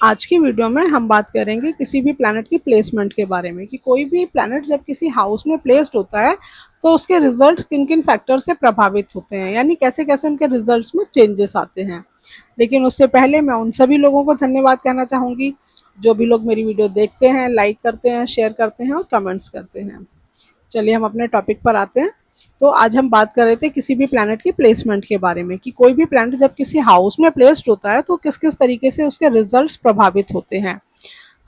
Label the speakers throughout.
Speaker 1: आज की वीडियो में हम बात करेंगे किसी भी प्लैनेट की प्लेसमेंट के बारे में कि कोई भी प्लैनेट जब किसी हाउस में प्लेस्ड होता है तो उसके रिजल्ट्स किन किन फैक्टर से प्रभावित होते हैं, यानी कैसे कैसे उनके रिजल्ट्स में चेंजेस आते हैं। लेकिन उससे पहले मैं उन सभी लोगों को धन्यवाद कहना चाहूँगी जो भी लोग मेरी वीडियो देखते हैं, लाइक करते हैं, शेयर करते हैं और कमेंट्स करते हैं। चलिए हम अपने टॉपिक पर आते हैं। तो आज हम बात कर रहे थे किसी भी प्लैनेट की प्लेसमेंट के बारे में कि कोई भी प्लैनेट जब किसी हाउस में प्लेस्ड होता है तो किस किस तरीके से उसके रिजल्ट्स प्रभावित होते हैं।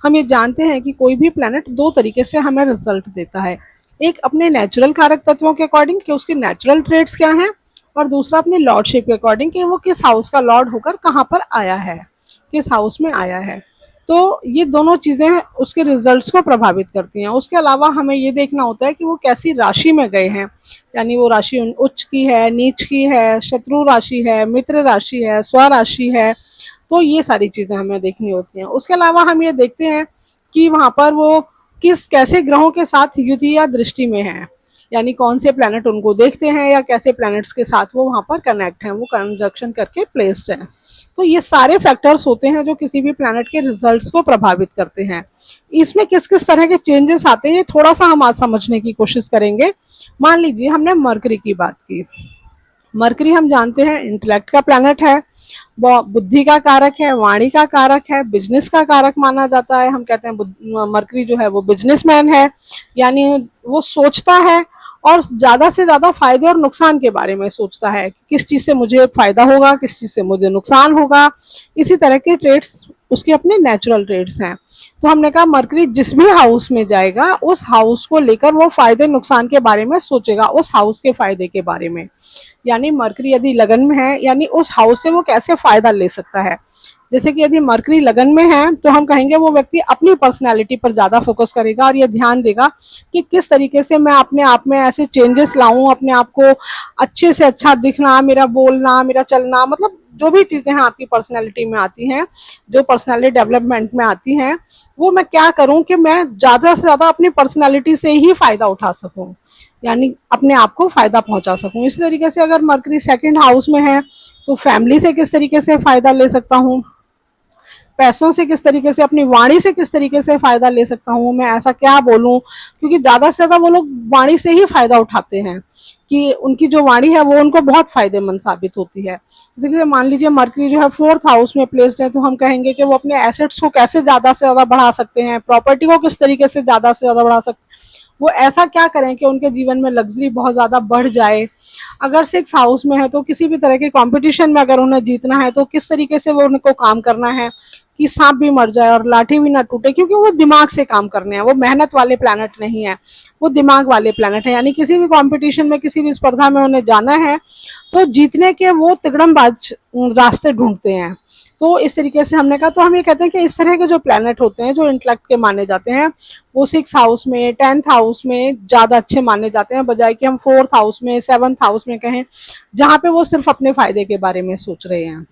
Speaker 1: हम ये जानते हैं कि कोई भी प्लैनेट दो तरीके से हमें रिजल्ट देता है। एक अपने नेचुरल कारक तत्वों के अकॉर्डिंग कि उसके नेचुरल ट्रेड्स क्या हैं, और दूसरा अपनी लॉर्डशिप के अकॉर्डिंग कि वो किस हाउस का लॉर्ड होकर कहाँ पर आया है, किस हाउस में आया है। तो ये दोनों चीज़ें उसके रिजल्ट्स को प्रभावित करती हैं। उसके अलावा हमें ये देखना होता है कि वो कैसी राशि में गए हैं, यानी वो राशि उच्च की है, नीच की है, शत्रु राशि है, मित्र राशि है, स्वराशि है। तो ये सारी चीज़ें हमें देखनी होती हैं। उसके अलावा हम ये देखते हैं कि वहाँ पर वो किस कैसे ग्रहों के साथ युति या दृष्टि में है, यानी कौन से प्लैनेट उनको देखते हैं या कैसे प्लैनेट्स के साथ वो वहाँ पर कनेक्ट हैं, वो कंजक्शन करके प्लेस्ड हैं। तो ये सारे फैक्टर्स होते हैं जो किसी भी प्लैनेट के रिजल्ट्स को प्रभावित करते हैं। इसमें किस किस तरह के चेंजेस आते हैं ये थोड़ा सा हम आज समझने की कोशिश करेंगे। मान लीजिए हमने मरकरी की बात की। मरकरी हम जानते हैं इंटेलेक्ट का प्लैनेट है, वो बुद्धि का कारक है, वाणी का कारक है, बिजनेस का कारक माना जाता है। हम कहते हैं मरकरी जो है वो बिजनेसमैन है, यानी वो सोचता है और ज़्यादा से ज़्यादा फायदे और नुकसान के बारे में सोचता है कि किस चीज़ से मुझे फ़ायदा होगा, किस चीज़ से मुझे नुकसान होगा। इसी तरह के ट्रेड्स उसके अपने नेचुरल ट्रेड्स हैं। तो हमने कहा मरकरी जिस भी हाउस में जाएगा उस हाउस को लेकर वो फायदे नुकसान के बारे में सोचेगा, उस हाउस के फायदे के बारे में। यानी मरकरी यदि लगन में है यानी उस हाउस से वो कैसे फायदा ले सकता है। जैसे कि यदि मरकरी लगन में है तो हम कहेंगे वो व्यक्ति अपनी पर्सनैलिटी पर ज़्यादा फोकस करेगा और ये ध्यान देगा कि किस तरीके से मैं अपने आप में ऐसे चेंजेस लाऊं, अपने आप को अच्छे से अच्छा दिखना, मेरा बोलना, मेरा चलना, मतलब जो भी चीज़ें हैं आपकी पर्सनैलिटी में आती हैं, जो पर्सनैलिटी डेवलपमेंट में आती हैं, वो मैं क्या करूं कि मैं ज़्यादा से ज़्यादा अपनी पर्सनैलिटी से ही फ़ायदा उठा सकूं, यानी अपने आप को फ़ायदा पहुंचा सकूं। इसी तरीके से अगर मरकरी सेकंड हाउस में है तो फैमिली से किस तरीके से फ़ायदा ले सकता हूँ, पैसों से किस तरीके से, अपनी वाणी से किस तरीके से फ़ायदा ले सकता हूँ, मैं ऐसा क्या बोलूँ, क्योंकि ज़्यादा से ज़्यादा वो लोग वाणी से ही फ़ायदा उठाते हैं कि उनकी जो वाणी है वो उनको बहुत फ़ायदेमंद साबित होती है। जैसे कि मान लीजिए मरकरी जो है फोर्थ हाउस में प्लेस्ड है तो हम कहेंगे कि वो अपने एसेट्स को कैसे ज़्यादा से ज़्यादा बढ़ा सकते हैं, प्रॉपर्टी को किस तरीके से ज़्यादा से ज़्यादा बढ़ा सकते हैं, वो ऐसा क्या करें कि उनके जीवन में लग्जरी बहुत ज़्यादा बढ़ जाए। अगर सिक्स हाउस में है तो किसी भी तरह के कंपटीशन में अगर उन्हें जीतना है तो किस तरीके से वो उनको काम करना है कि सांप भी मर जाए और लाठी भी ना टूटे, क्योंकि वो दिमाग से काम करने हैं, वो मेहनत वाले प्लैनेट नहीं है, वो दिमाग वाले प्लैनेट है। यानी किसी भी कंपटीशन में, किसी भी स्पर्धा में उन्हें जाना है तो जीतने के वो तिकड़मबाज रास्ते ढूंढते हैं। तो इस तरीके से हमने कहा, तो हम ये कहते हैं कि इस तरह के जो प्लैनेट होते हैं जो इंटेलेक्ट के माने जाते हैं वो सिक्स हाउस में, टेंथ हाउस में ज़्यादा अच्छे माने जाते हैं, बजाय कि हम फोर्थ हाउस में, सेवन्थ हाउस में कहें जहाँ पे वो सिर्फ अपने फायदे के बारे में सोच रहे हैं।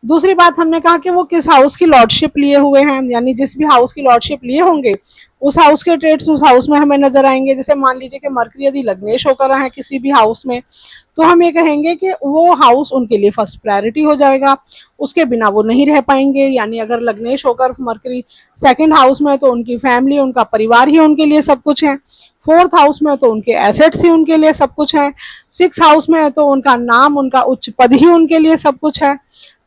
Speaker 1: दूसरी बात हमने कहा कि वो किस हाउस की लॉर्डशिप लिए हुए हैं, यानी जिस भी हाउस की लॉर्डशिप लिए होंगे उस हाउस के ट्रेड्स उस हाउस में हमें नजर आएंगे। जैसे मान लीजिए कि मरकरी यदि लग्नेश होकर है किसी भी हाउस में तो हम ये कहेंगे कि वो हाउस उनके लिए फर्स्ट प्रायोरिटी हो जाएगा, उसके बिना वो नहीं रह पाएंगे। यानी अगर लग्नेश होकर मरकरी सेकंड हाउस में तो उनकी फैमिली, उनका परिवार ही उनके लिए सब कुछ है। फोर्थ हाउस में तो उनके एसेट्स ही उनके लिए सब कुछ है। सिक्स हाउस में तो उनका नाम, उनका उच्च पद ही उनके लिए सब कुछ है,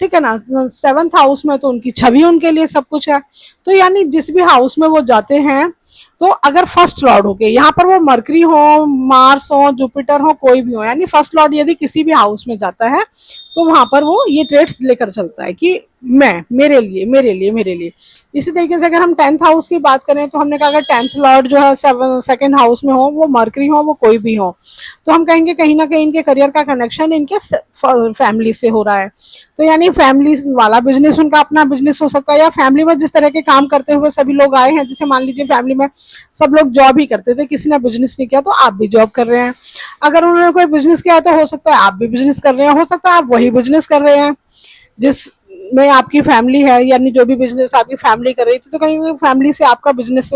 Speaker 1: ठीक है ना। सेवन्थ हाउस में तो उनकी छवि उनके लिए सब कुछ है। तो यानी जिस भी हाउस में वो जाते हैं तो अगर फर्स्ट लॉर्ड हो गए, यहाँ पर वो मरकरी हो, मार्स हो, जुपिटर हो, कोई भी हो, यानी फर्स्ट लॉर्ड यदि किसी भी हाउस में जाता है तो वहां पर वो ये ट्रेड्स लेकर चलता है कि मैं, मेरे लिए, मेरे लिए, मेरे लिए। इसी तरीके से अगर हम टेंथ हाउस की बात करें तो हमने कहा अगर टेंथ लॉर्ड जो है सेकंड हाउस में हो, वो मरकरी हो, वो कोई भी हो, तो हम कहेंगे कहीं ना कहीं इनके करियर का कनेक्शन इनके फैमिली से हो रहा है। तो यानी फैमिली वाला बिजनेस, उनका अपना बिजनेस हो सकता है, या फैमिली में जिस तरह के काम करते हुए सभी लोग आए हैं, जैसे मान लीजिए फैमिली में सब लोग जॉब ही करते थे, किसी ने बिजनेस नहीं किया तो आप भी जॉब कर रहे हैं। अगर उन्होंने कोई बिजनेस किया तो हो सकता है आप भी बिजनेस कर रहे हैं, हो सकता है आप वही बिजनेस कर रहे हैं जिस में आपकी फैमिली है, यानी जो भी बिजनेस आपकी फैमिली कर रही थी तो कहीं फैमिली से आपका बिजनेस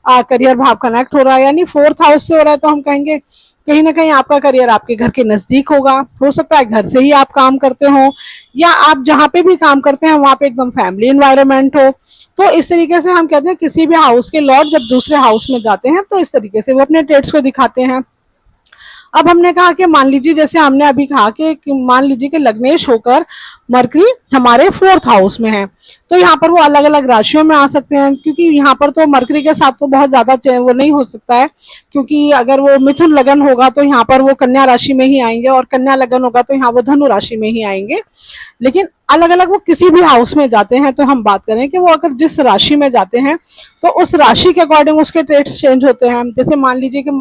Speaker 1: करियर भाव कनेक्ट हो रहा है। यानी फोर्थ हाउस से हो रहा है तो हम कहेंगे कहीं ना कहीं आपका करियर आपके घर के नजदीक होगा, हो सकता है घर से ही आप काम करते हो, या आप जहाँ पे भी काम करते हैं वहाँ पे एकदम फैमिली इन्वायरमेंट हो। तो इस तरीके से हम कहते हैं किसी भी हाउस के लॉर्ड जब दूसरे हाउस में जाते हैं तो इस तरीके से वो अपने ट्रेड्स को दिखाते हैं। अब हमने कहा कि मान लीजिए, जैसे हमने अभी कहा कि मान लीजिए कि लग्नेश होकर मरकरी हमारे फोर्थ हाउस में है, तो यहाँ पर वो अलग अलग राशियों में आ सकते हैं, क्योंकि यहाँ पर तो मरकरी के साथ तो बहुत ज्यादा वो नहीं हो सकता है, क्योंकि अगर वो मिथुन लगन होगा तो यहाँ पर वो कन्या राशि में ही आएंगे, और कन्या लगन होगा तो यहाँ वो धनु राशि में ही आएंगे। लेकिन अलग अलग वो किसी भी हाउस में जाते हैं तो हम बात करें कि वो अगर जिस राशि में जाते हैं तो उस राशि के अकॉर्डिंग उसके ट्रेड्स चेंज होते हैं। जैसे मान लीजिए कि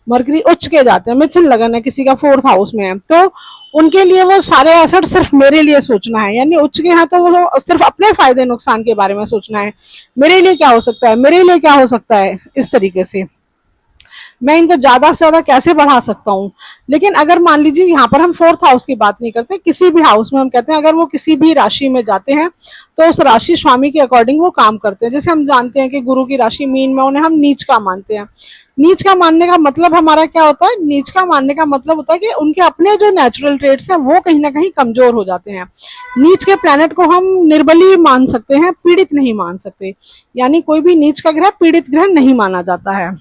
Speaker 1: मरकरी उच्च के जाते हैं, मिथुन लगन है, किसी का फोर्थ हाउस में है, तो उनके लिए वो सारे एसेट सिर्फ मेरे लिए सोचना है, यानी उच्च के यहाँ तो वो सिर्फ अपने फायदे नुकसान के बारे में सोचना है, मेरे लिए क्या हो सकता है, मेरे लिए क्या हो सकता है, इस तरीके से मैं इनको ज्यादा से ज्यादा कैसे बढ़ा सकता हूँ। लेकिन अगर मान लीजिए यहाँ पर हम फोर्थ हाउस की बात नहीं करते, किसी भी हाउस में हम कहते हैं अगर वो किसी भी राशि में जाते हैं तो उस राशि स्वामी के अकॉर्डिंग वो काम करते हैं। जैसे हम जानते हैं कि गुरु की राशि मीन में, उन्हें हम नीच का मानते हैं। नीच का मानने का मतलब हमारा क्या होता है, नीच का मानने का मतलब होता है कि उनके अपने जो नेचुरल ट्रेड्स हैं वो कहीं ना कहीं कमजोर हो जाते हैं। नीच के प्लैनेट को हम निर्बली मान सकते हैं, पीड़ित नहीं मान सकते, यानी कोई भी नीच का ग्रह पीड़ित ग्रह नहीं माना जाता है।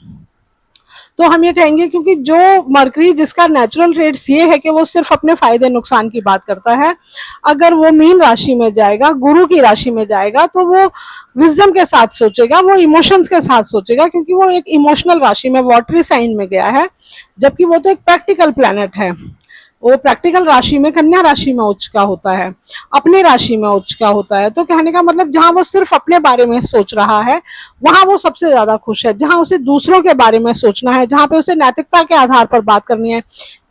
Speaker 1: तो हम ये कहेंगे क्योंकि जो मरकरी जिसका नेचुरल ट्रेड्स ये है कि वो सिर्फ अपने फायदे नुकसान की बात करता है, अगर वो मीन राशि में जाएगा, गुरु की राशि में जाएगा, तो वो विजडम के साथ सोचेगा, वो इमोशंस के साथ सोचेगा, क्योंकि वो एक इमोशनल राशि में वाटरी साइन में गया है, जबकि वो तो एक प्रैक्टिकल प्लैनेट है। वो प्रैक्टिकल राशि में कन्या राशि में उच्च का होता है, अपनी राशि में उच्च का होता है। तो कहने का मतलब जहां वो सिर्फ अपने बारे में सोच रहा है वहां वो सबसे ज्यादा खुश है। जहां उसे दूसरों के बारे में सोचना है, जहां पे उसे नैतिकता के आधार पर बात करनी है,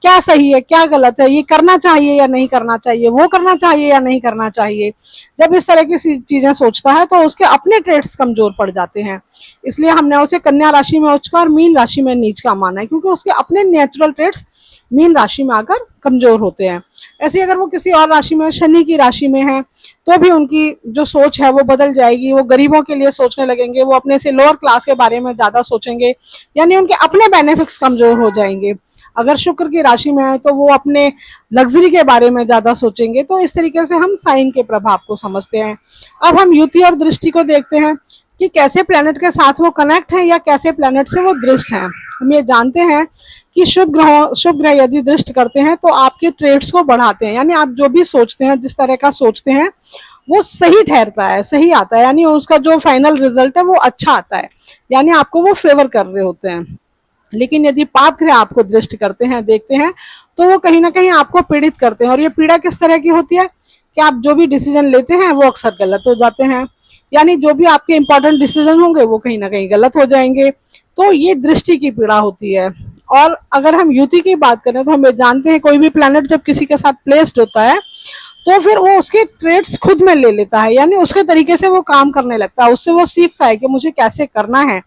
Speaker 1: क्या सही है क्या गलत है, ये करना चाहिए या नहीं करना चाहिए, वो करना चाहिए या नहीं करना चाहिए, जब इस तरह की चीजें सोचता है तो उसके अपने ट्रेड्स कमजोर पड़ जाते हैं। इसलिए हमने उसे कन्या राशि में उच्च का और मीन राशि में नीच का माना है, क्योंकि उसके अपने नेचुरल ट्रेड्स मीन राशि में आकर कमजोर होते हैं। ऐसे अगर वो किसी और राशि में, शनि की राशि में है, तो भी उनकी जो सोच है वो बदल जाएगी, वो गरीबों के लिए सोचने लगेंगे, वो अपने से लोअर क्लास के बारे में ज्यादा सोचेंगे, यानी उनके अपने बेनिफिट्स कमजोर हो जाएंगे। अगर शुक्र की राशि में है तो वो अपने लग्जरी के बारे में ज्यादा सोचेंगे। तो इस तरीके से हम साइन के प्रभाव को समझते हैं। अब हम युति और दृष्टि को देखते हैं कि कैसे प्लेनेट के साथ वो कनेक्ट है या कैसे प्लेनेट से वो दृष्ट है। हम ये जानते हैं कि शुभ ग्रह यदि दृष्ट करते हैं तो आपके ट्रेड्स को बढ़ाते हैं, यानी आप जो भी सोचते हैं, जिस तरह का सोचते हैं वो सही ठहरता है, सही आता है, यानी उसका जो फाइनल रिजल्ट है वो अच्छा आता है, यानी आपको वो फेवर कर रहे होते हैं। लेकिन यदि पाप ग्रह आपको दृष्ट करते हैं, देखते हैं, तो वो कहीं ना कहीं आपको पीड़ित करते हैं। और ये पीड़ा किस तरह की होती है कि आप जो भी डिसीजन लेते हैं वो अक्सर गलत हो जाते हैं, यानी जो भी आपके इंपॉर्टेंट डिसीजन होंगे वो कहीं ना कहीं गलत हो जाएंगे। तो ये दृष्टि की पीड़ा होती है। और अगर हम युति की बात करें तो हम जानते हैं कोई भी प्लैनेट जब किसी के साथ प्लेस्ड होता है तो फिर वो उसके ट्रेड्स खुद में ले लेता है, यानी उसके तरीके से वो काम करने लगता है, उससे वो सीखता है कि मुझे कैसे करना है।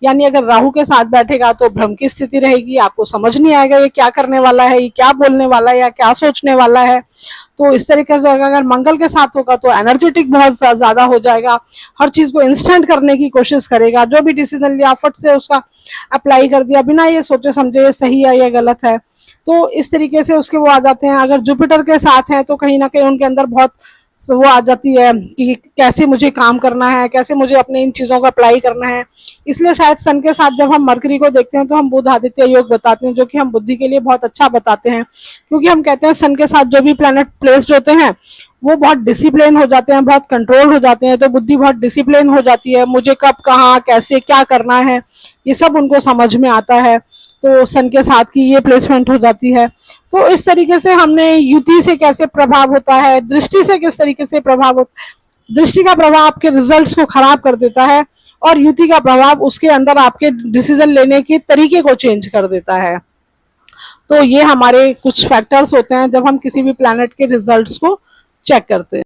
Speaker 1: यानी अगर राहु के साथ बैठेगा तो भ्रम की स्थिति रहेगी, आपको समझ नहीं आएगा ये क्या करने वाला है, ये क्या बोलने वाला है या क्या सोचने वाला है। तो इस तरीके से अगर मंगल के साथ होगा तो एनर्जेटिक बहुत ज्यादा हो जाएगा, हर चीज को इंस्टेंट करने की कोशिश करेगा, जो भी डिसीजन लिया फट से उसका अप्लाई कर दिया बिना ये सोचे समझे ये सही है या गलत है। तो इस तरीके से उसके वो आ जाते हैं। अगर जुपिटर के साथ हैं तो कहीं ना कहीं उनके अंदर बहुत वो आ जाती है कि कैसे मुझे काम करना है, कैसे मुझे अपने इन चीजों को अप्लाई करना है। इसलिए शायद सन के साथ जब हम मरकरी को देखते हैं तो हम बुध आदित्य योग बताते हैं, जो कि हम बुद्धि के लिए बहुत अच्छा बताते हैं, क्योंकि हम कहते हैं सन के साथ जो भी प्लैनेट प्लेस्ड होते हैं वो बहुत डिसिप्लिन हो जाते हैं, बहुत कंट्रोल हो जाते हैं, तो बुद्धि बहुत डिसिप्लिन हो जाती है, मुझे कब कहाँ कैसे क्या करना है ये सब उनको समझ में आता है। तो सन के साथ की ये प्लेसमेंट हो जाती है। तो इस तरीके से हमने युति से कैसे प्रभाव होता है, दृष्टि से किस तरीके से प्रभाव होता है। दृष्टि का प्रभाव आपके रिजल्ट्स को खराब कर देता है और युति का प्रभाव उसके अंदर आपके डिसीजन लेने के तरीके को चेंज कर देता है। तो ये हमारे कुछ फैक्टर्स होते हैं जब हम किसी भी प्लैनेट के रिजल्ट्स को चेक करते हैं।